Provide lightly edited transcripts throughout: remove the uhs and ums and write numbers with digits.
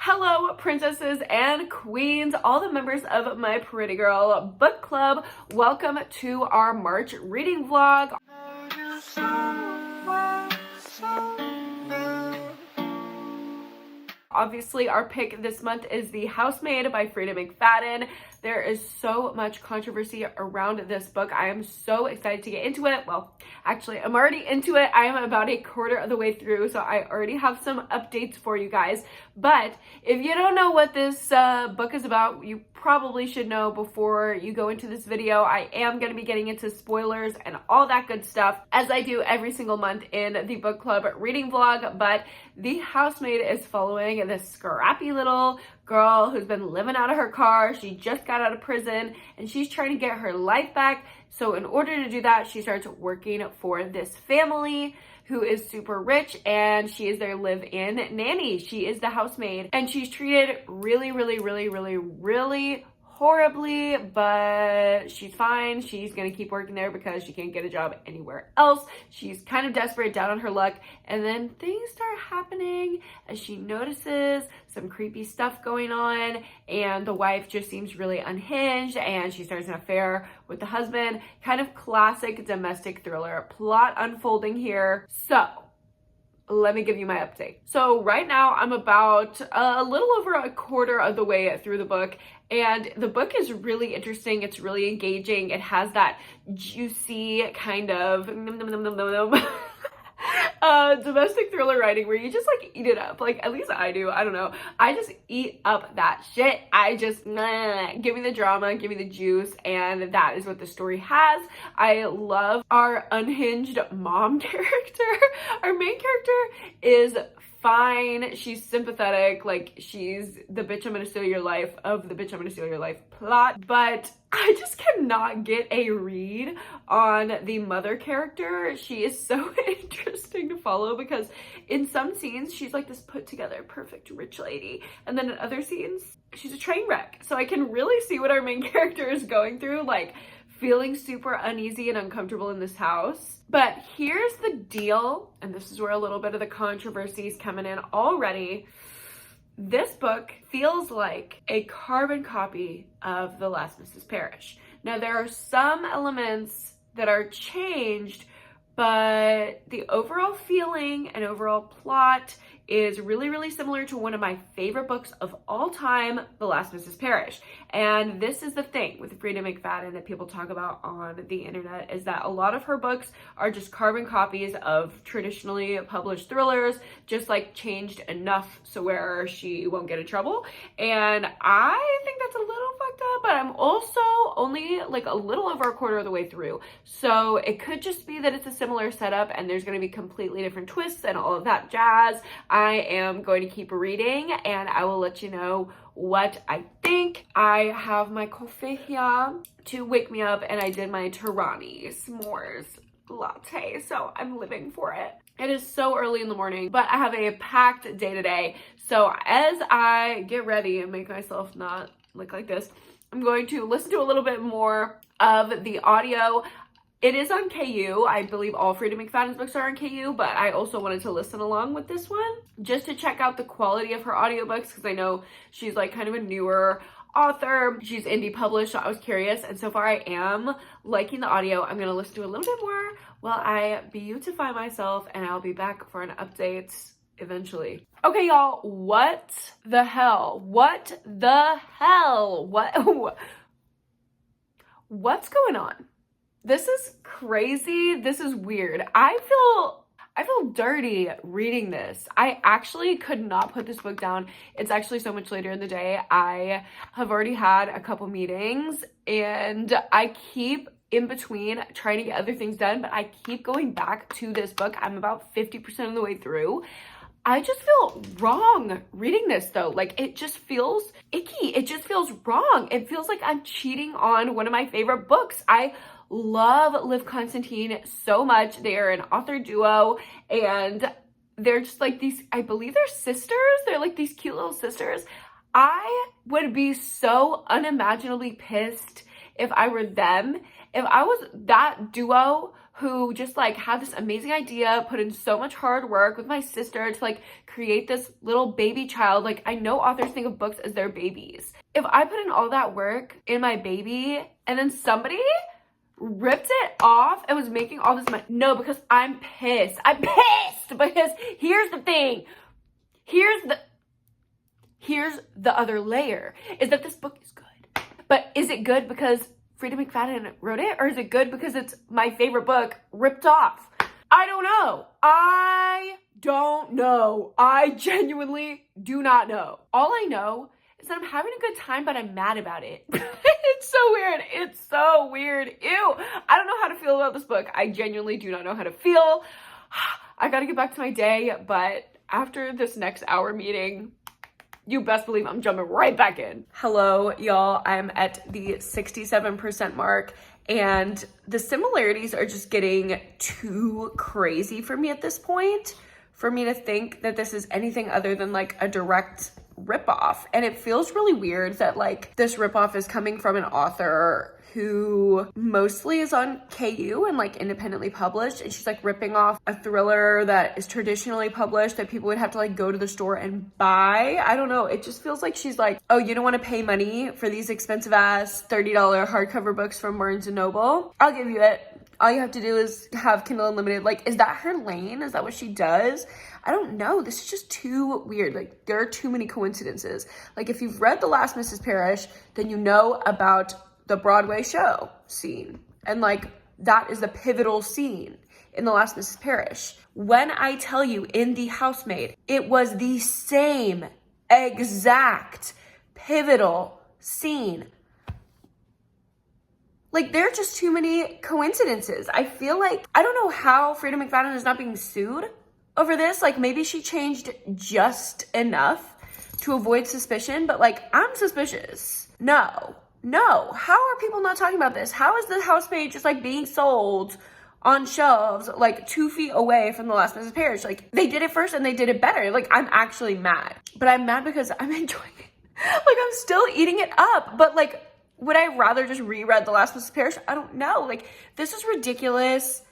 Hello, princesses and queens, all the members of my Pretty Girl book club. Welcome to our March reading vlog. Obviously, our pick this month is The Housemaid by Frida McFadden. There is so much controversy around this book. I am so excited to get into it. Well, actually, I'm already into it. I am about a quarter of the way through, so I already have some updates for you guys. But if you don't know what this book is about, you probably should know before you go into this video. I am going to be getting into spoilers and all that good stuff, as I do every single month in the book club reading vlog. But The Housemaid is following this scrappy little girl who's been living out of her car. She just got out of prison and she's trying to get her life back. So in order to do that, she starts working for this family who is super rich, and she is their live-in nanny. She is the housemaid, and she's treated really horribly, but she's fine. She's gonna keep working there because she can't get a job anywhere else. She's kind of desperate, down on her luck, and then things start happening as she notices some creepy stuff going on, and the wife just seems really unhinged, and she starts an affair with the husband. Kind of classic domestic thriller plot unfolding here. So let me give you my update. So right now I'm about a little over a quarter of the way through the book, and the book is really interesting. It's really engaging. It has that juicy kind of domestic thriller writing where you just like eat it up. Like, at least I do. I don't know. I just eat up that shit. I just give me the drama, give me the juice, and that is what the story has. I love our unhinged mom character. Our main character is fine. She's sympathetic. Like, she's the bitch I'm gonna steal your life of the bitch I'm gonna steal your life plot. But I just cannot get a read on the mother character. She is so interesting to follow because in some scenes she's like this put together perfect rich lady, and then in other scenes she's a train wreck. So I can really see what our main character is going through, like feeling super uneasy and uncomfortable in this house. But here's the deal, and this is where a little bit of the controversy is coming in already. This book feels like a carbon copy of The Last Mrs. Parrish. Now, there are some elements that are changed, but the overall feeling and overall plot is really similar to one of my favorite books of all time, The Last Mrs. Parrish. And this is the thing with Frida McFadden that people talk about on the internet, is that a lot of her books are just carbon copies of traditionally published thrillers, just like changed enough so where she won't get in trouble. And I think that's a little fucked up, but I'm also only like a little over a quarter of the way through. So it could just be that it's a similar setup and there's going to be completely different twists and all of that jazz. I am going to keep reading and I will let you know what I think. I have my coffee here to wake me up, and I did my Tirani s'mores latte, so I'm living for it. It is so early in the morning, but I have a packed day today. So as I get ready and make myself not look like this, I'm going to listen to a little bit more of the audio. It is on KU. I believe all Frida McFadden's books are on KU, but I also wanted to listen along with this one just to check out the quality of her audiobooks, because I know she's like kind of a newer author. She's indie published, so I was curious, and so far I am liking the audio. I'm going to listen to a little bit more while I beautify myself, and I'll be back for an update eventually. Okay, y'all, what the hell? What the hell? What's going on? This is crazy. This is weird. I feel dirty reading this. I actually could not put this book down. It's actually so much later in the day. I have already had a couple meetings and I keep in between trying to get other things done, but I keep going back to this book. I'm about 50% of the way through. I just feel wrong reading this though. Like, it just feels icky. It just feels wrong. It feels like I'm cheating on one of my favorite books. I love Liv Constantine so much. They are an author duo and they're just like these, I believe they're sisters. They're like these cute little sisters. I would be so unimaginably pissed if I were them. If I was that duo who just like had this amazing idea, put in so much hard work with my sister to like create this little baby child. Like, I know authors think of books as their babies. If I put in all that work in my baby and then somebody ripped it off and was making all this money, no, because I'm pissed. I'm pissed because here's the thing. Here's the other layer, is that this book is good. But is it good because Freida McFadden wrote it, or is it good because it's my favorite book ripped off? I don't know. I genuinely do not know. All I know is that I'm having a good time, but I'm mad about it. It's so weird. It's so weird. Ew. I don't know how to feel about this book. I genuinely do not know how to feel. I gotta get back to my day, but after this next hour meeting, you best believe I'm jumping right back in. Hello, y'all. I'm at the 67% mark, and the similarities are just getting too crazy for me at this point, for me to think that this is anything other than like a direct ripoff. And it feels really weird that like this ripoff is coming from an author who mostly is on KU and like independently published, and she's like ripping off a thriller that is traditionally published that people would have to like go to the store and buy. I don't know, it just feels like she's like, oh, you don't want to pay money for these expensive ass $30 hardcover books from Barnes & Noble? I'll give you it. All you have to do is have Kindle Unlimited. Like, is that her lane? Is that what she does? I don't know. This is just too weird. Like, there are too many coincidences. Like, if you've read The Last Mrs. Parrish, then you know about the Broadway show scene. And like, that is the pivotal scene in The Last Mrs. Parrish. When I tell you in The Housemaid, it was the same exact pivotal scene. Like, there are just too many coincidences. I feel like, I don't know how Freida McFadden is not being sued over this. Like, maybe she changed just enough to avoid suspicion, but like, I'm suspicious. No, how are people not talking about this? How is the Housemaid just like being sold on shelves like 2 feet away from The Last Mrs. Parrish? Like, they did it first and they did it better. Like, I'm actually mad, but I'm mad because I'm enjoying it. Like, I'm still eating it up, but like, would I rather just reread The Last Mrs. Parrish? I don't know. Like, this is ridiculous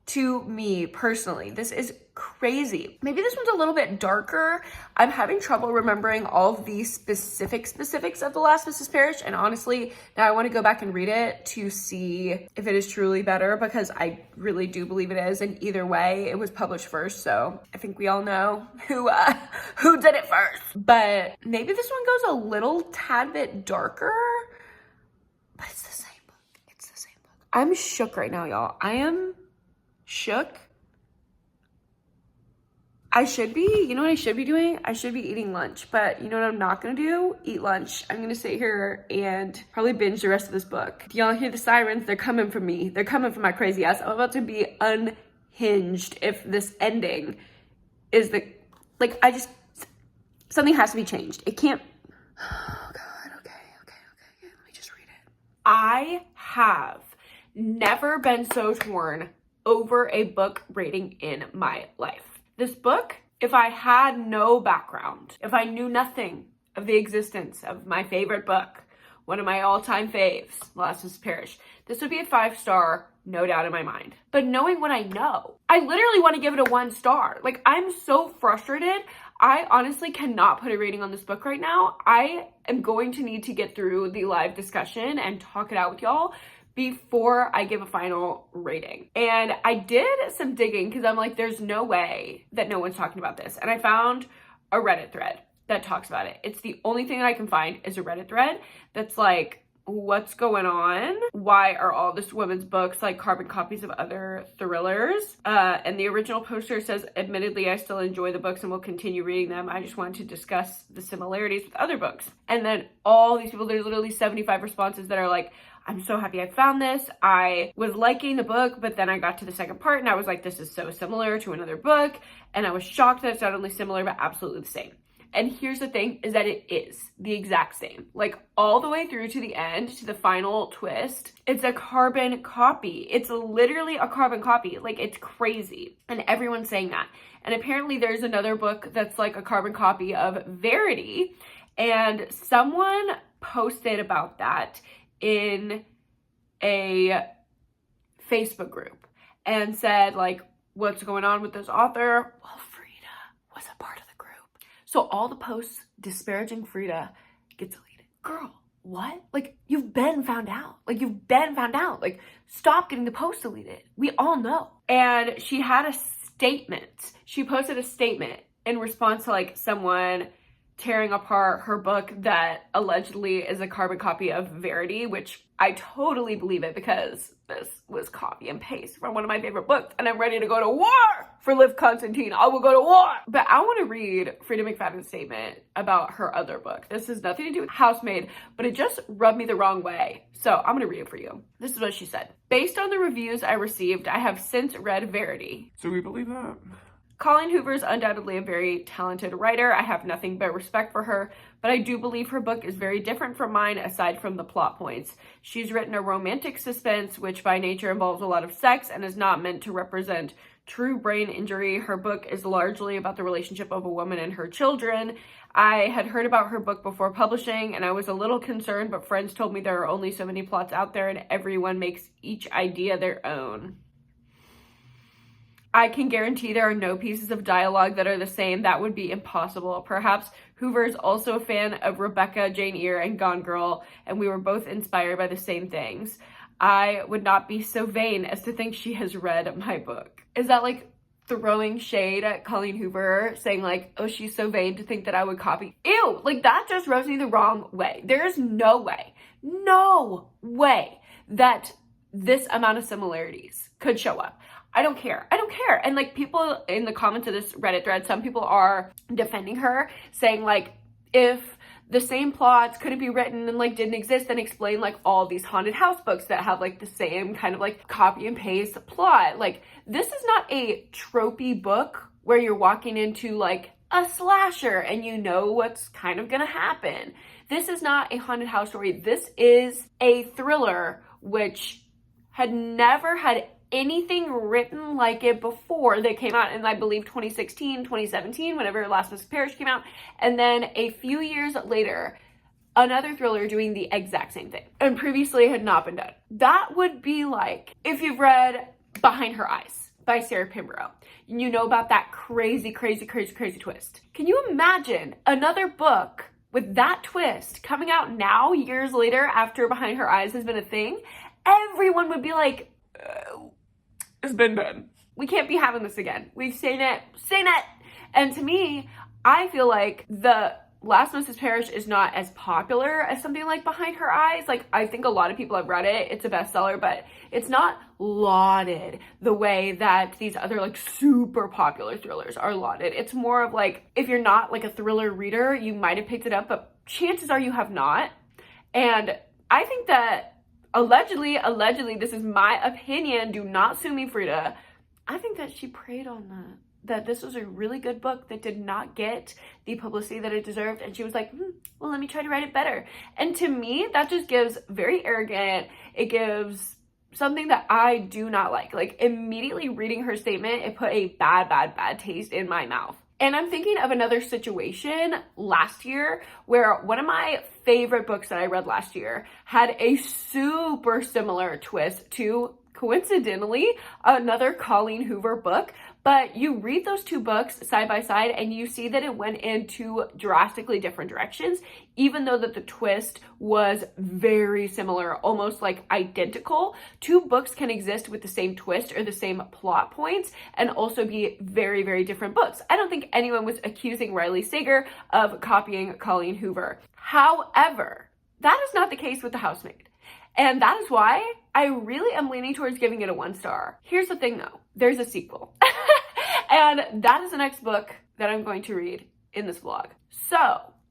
to me personally. This is crazy. Maybe this one's a little bit darker. I'm having trouble remembering all of the specifics of The Last Mrs. Parrish, and honestly, now I want to go back and read it to see if it is truly better, because I really do believe it is, and either way, it was published first, so I think we all know who did it first. But maybe this one goes a little tad bit darker, but it's the same book. It's the same book. I'm shook right now, y'all. I am shook. I should be, you know what I should be doing? I should be eating lunch, but you know what I'm not gonna do? Eat lunch. I'm gonna sit here and probably binge the rest of this book. Do y'all hear the sirens? They're coming for me. They're coming for my crazy ass. I'm about to be unhinged if this ending is the, like, something has to be changed. It can't, oh God, okay, let me just read it. I have never been so torn over a book rating in my life. This book, if I had no background, if I knew nothing of the existence of my favorite book, one of my all-time faves, The Last Mrs. Parrish, this would be a 5-star, no doubt in my mind. But knowing what I know, I literally want to give it a 1 star. Like, I'm so frustrated. I honestly cannot put a rating on this book right now. I am going to need to get through the live discussion and talk it out with y'all before I give a final rating. And I did some digging because I'm like, there's no way that no one's talking about this. And I found a Reddit thread that talks about it. It's the only thing that I can find is a Reddit thread that's like, what's going on? Why are all this women's books like carbon copies of other thrillers? And the original poster says, admittedly, I still enjoy the books and will continue reading them. I just wanted to discuss the similarities with other books. And then all these people, there's literally 75 responses that are like, I'm so happy I found this. I was liking the book, but then I got to the second part and I was like, this is so similar to another book. And I was shocked that it's not only similar, but absolutely the same. And here's the thing, is that it is the exact same. Like, all the way through to the end, to the final twist, it's a carbon copy. It's literally a carbon copy. Like, it's crazy. And everyone's saying that. And apparently there's another book that's like a carbon copy of Verity. And someone posted about that in a Facebook group. and said like, what's going on with this author? Well, Frida was a part of the group. So all the posts disparaging Frida get deleted. Girl, what? Like, you've been found out. Like, you've been found out. Like, stop getting the post deleted. We all know. And she had a statement. She posted a statement in response to like someone tearing apart her book that allegedly is a carbon copy of Verity, which I totally believe it because this was copy and paste from one of my favorite books, and I'm ready to go to war for Liv Constantine. I will go to war. But I want to read Frida McFadden's statement about her other book. This has nothing to do with Housemaid, but it just rubbed me the wrong way. So I'm going to read it for you. This is what she said. Based on the reviews I received, I have since read Verity. So we believe that? Colleen Hoover is undoubtedly a very talented writer. I have nothing but respect for her, but I do believe her book is very different from mine aside from the plot points. She's written a romantic suspense, which by nature involves a lot of sex and is not meant to represent true brain injury. Her book is largely about the relationship of a woman and her children. I had heard about her book before publishing, and I was a little concerned, but friends told me there are only so many plots out there and everyone makes each idea their own. I can guarantee there are no pieces of dialogue that are the same. That would be impossible. Perhaps Hoover is also a fan of Rebecca, Jane Eyre, and Gone Girl, and we were both inspired by the same things. I would not be so vain as to think she has read my book. Is that like throwing shade at Colleen Hoover, saying like, oh, she's so vain to think that I would copy? Ew, like that just rubs me the wrong way. There's no way that this amount of similarities could show up. I don't care. And like people in the comments of this Reddit thread, some people are defending her, saying like, if the same plots couldn't be written and like didn't exist, then explain like all these haunted house books that have like the same kind of like copy and paste plot. Like, this is not a tropey book where you're walking into like a slasher and you know what's kind of gonna happen. This is not a haunted house story. This is a thriller which had never had anything written like it before that came out in, I believe, 2016, 2017, whenever Last Mrs. Parrish came out. And then a few years later, another thriller doing the exact same thing. And previously had not been done. That would be like if you've read Behind Her Eyes by Sarah Pinborough. You know about that crazy twist. Can you imagine another book with that twist coming out now, years later, after Behind Her Eyes has been a thing? Everyone would be like, it's been done. We can't be having this again. We've seen it. And to me, I feel like the Last Mrs. Parrish is not as popular as something like Behind Her Eyes. Like, I think a lot of people have read it. It's a bestseller, but it's not lauded the way that these other like super popular thrillers are lauded. It's more of like, if you're not like a thriller reader, you might have picked it up, but chances are you have not. And I think that allegedly, this is my opinion, do not sue me, Frida, I think that she preyed on that this was a really good book that did not get the publicity that it deserved, and she was like, well, let me try to write it better. And to me, that just gives very arrogant, it gives something that I do not like. Like, immediately reading her statement, it put a bad taste in my mouth. And I'm thinking of another situation last year where one of my favorite books that I read last year had a super similar twist to, coincidentally, another Colleen Hoover book. But you read those two books side by side and you see that it went in two drastically different directions, even though that the twist was very similar, almost like identical. Two books can exist with the same twist or the same plot points and also be very different books. I don't think anyone was accusing Riley Sager of copying Colleen Hoover. However, that is not the case with The Housemaid. And that is why I really am leaning towards giving it a 1 star. Here's the thing though, there's a sequel. And that is the next book that I'm going to read in this vlog. So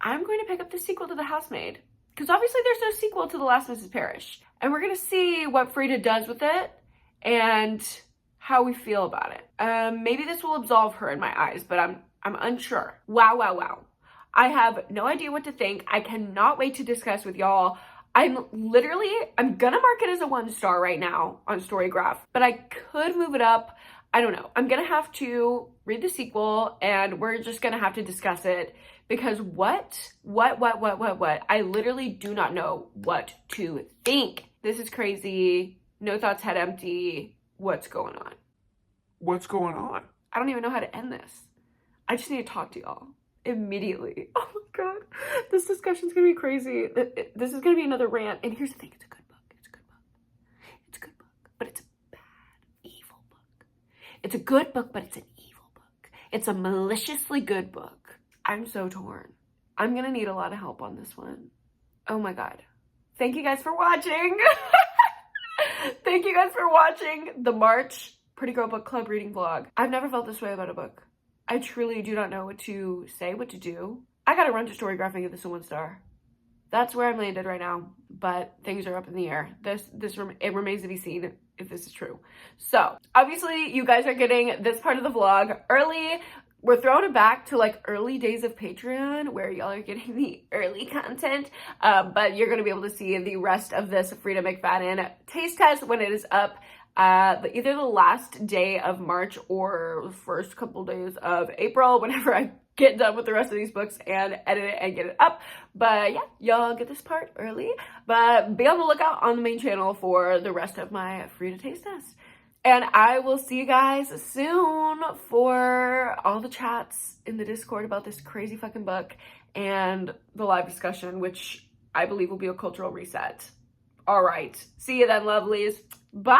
I'm going to pick up the sequel to The Housemaid, because obviously there's no sequel to The Last Mrs. Parrish. And we're gonna see what Frida does with it and how we feel about it. Maybe this will absolve her in my eyes, but I'm unsure. Wow. I have no idea what to think. I cannot wait to discuss with y'all. I'm gonna mark it as a 1 star right now on Storygraph, but I could move it up. I don't know. I'm gonna have to read the sequel and we're just gonna have to discuss it, because what? I literally do not know what to think. This is crazy. No thoughts, head empty. What's going on? What's going on? I don't even know how to end this. I just need to talk to y'all immediately. Oh my god. This discussion's gonna be crazy. This is gonna be another rant. And here's the thing, it's a good book. It's a good book. It's a good book. But it's a bad, evil book. It's a good book, but it's an evil book. It's a maliciously good book. I'm so torn. I'm gonna need a lot of help on this one. Oh my god. Thank you guys for watching. Thank you guys for watching the March Pretty Girl Book Club reading vlog. I've never felt this way about a book. I truly do not know what to say, what to do. I gotta run to Storygraph and give this a 1 star. That's where I'm landed right now, but things are up in the air. It remains to be seen if this is true. So, obviously, you guys are getting this part of the vlog early. We're throwing it back to like early days of Patreon where y'all are getting the early content, but you're gonna be able to see the rest of this Frida McFadden taste test when it is up either the last day of March or the first couple days of April, whenever I get done with the rest of these books and edit it and get it up. But yeah, y'all get this part early, but be on the lookout on the main channel for the rest of my Frida taste test. And I will see you guys soon for all the chats in the Discord about this crazy fucking book and the live discussion, which I believe will be a cultural reset. All right. See you then, lovelies. Bye.